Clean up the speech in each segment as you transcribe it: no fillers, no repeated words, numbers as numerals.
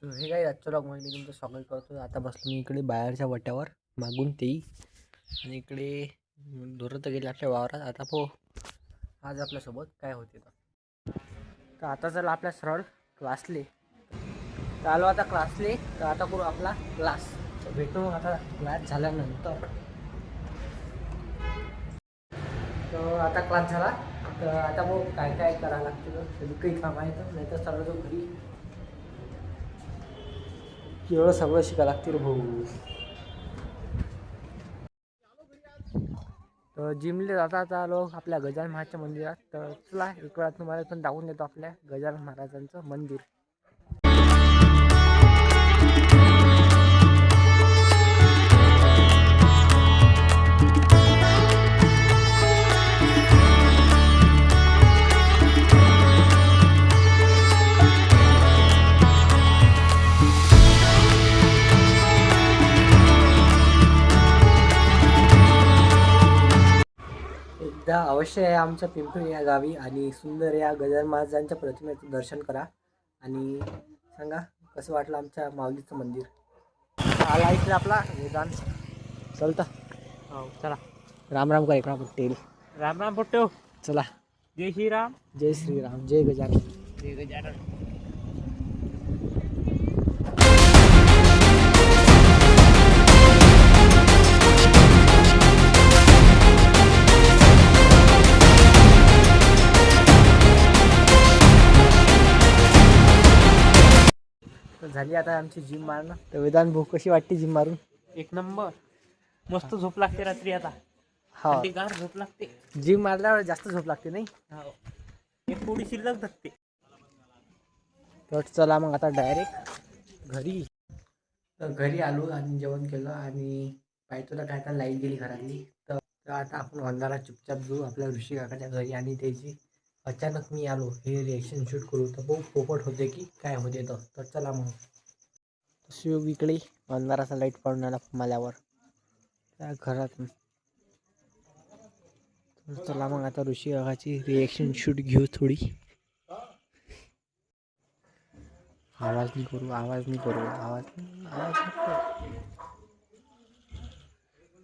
So हे काय आजच्या ब्लॉगमध्ये मी तुमचं स्वागत करतो. आता बसलो मी इकडे बाहेरच्या वट्यावर, मागून तेही आणि इकडे ढोरं तर गेले आपल्या वावरात. आता आज आपल्यासोबत काय होते तर आता चला आपल्या सरळ क्लासले तर आलो. आता क्लासले तर आता करू आपला क्लास. तर भेटू आता क्लास झाल्यानंतर. तर आता क्लास झाला तर आता काय काय करायला लागतं तर काही काम आहे तर नाही तर सर्व जो घरी एवढं सगळं शिकायला लागते रे भाऊ. तर जिमले जाता आलो आपल्या गजानन महाराजच्या मंदिरात. तर चला एक वेळा तुम्हाला पण दाखवून देतो आपल्या गजानन महाराजांचं मंदिर. एकदा अवश्य आहे आमच्या पिंपरी या गावी आणि सुंदर या गजानन महाराजांच्या प्रतिमेचं दर्शन करा आणि सांगा कसं वाटलं आमच्या माऊलीचं मंदिर. आला इकडे आपला वेदांत चलता. हो चला. राम राम करा पटेल. राम राम पोट्टो. चला. जय श्रीराम. जय श्रीराम. जय गजानन. जय गजानन. तर झाली आता आमची जिम मारणं. तर वेदांत भाऊ कशी वाटते जिम मारून? एक नंबर. मस्त झोप लागते रात्री आता. हा, गार झोप लागते. जिम मारल्यावर जास्त झोप लागते नाही. हो. एक थोडी शिल्लक धकते. तर चला मग आता डायरेक्ट घरी. तर घरी आलो आणि जेवण केलं आणि पाहतो काय आता लाईट गेली घरातली. तर आता आपण वंदारा चुपचाप जाऊ आपल्या ऋषी काकाच्या घरी आणि त्याची अचानक मी आलो हे रिएक्शन शूट करू. तर बहुत पोपट होते की काय होते तर चला मग. शिव इकडे वंदाराचा लाईट पडून आला मल्यावर त्या घरातून. तर चला मग आता ऋषी काकाची रिएक्शन शूट घेऊ थोडी. आवाज नाही करू आवाज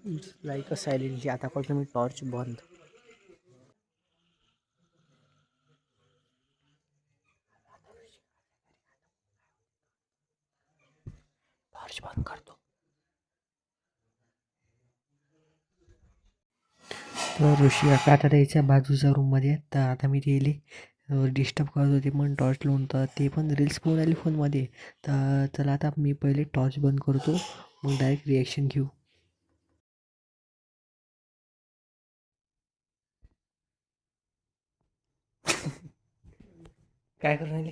इट्स लाईक अ सायलेंटली. आता करतो मी टॉर्च बंद. टॉर्च बंद करतो. तर ऋषी काका आता त्याच्या बाजूच्या रूममध्ये. तर आता मी ते डिस्टर्ब करत होते पण टॉर्च लावून. तर ते पण रील्स पाहून आले फोनमध्ये. तर चला आता मी पहिले टॉर्च बंद करतो मग डायरेक्ट रिॲक्शन घेऊ. काय करून राहिले?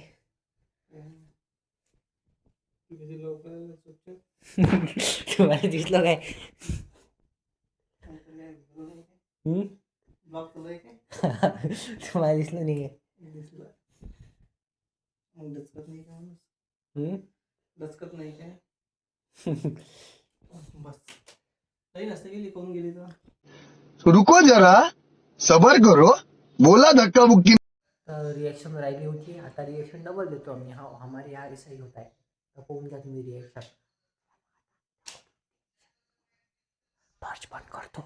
तुम्हाला दिसलं काय? तुम्हाला दिसलं नाही काय? दचकत नाही काय? बस काही नसतं गेली कोण गेली तर. रुको जरा सबर करो बोला धक्का बुक्की. रिएक्शन राहिली होती. आता रिएक्शन डबल देतो आम्ही. हा हमारे यहाँ ऐसा ही होता है. तर पाहून घ्या तुम्ही रिएक्शन. टॉर्च बंद करतो.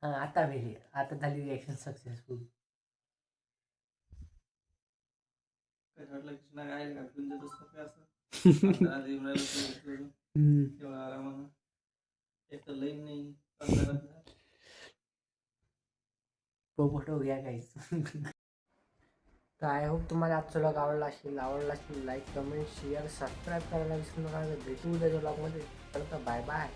हा आता भेटली. आता झाली रिएक्शन सक्सेसफुल. पोपट हो गया गाइस. तर आय होप तुम्हाला आजचा व्लॉग आवडला असेल लाईक कमेंट शेअर सबस्क्राईब करायला विसरू नका. भेटू उद्याच्या व्लॉगमध्ये. तर बाय बाय.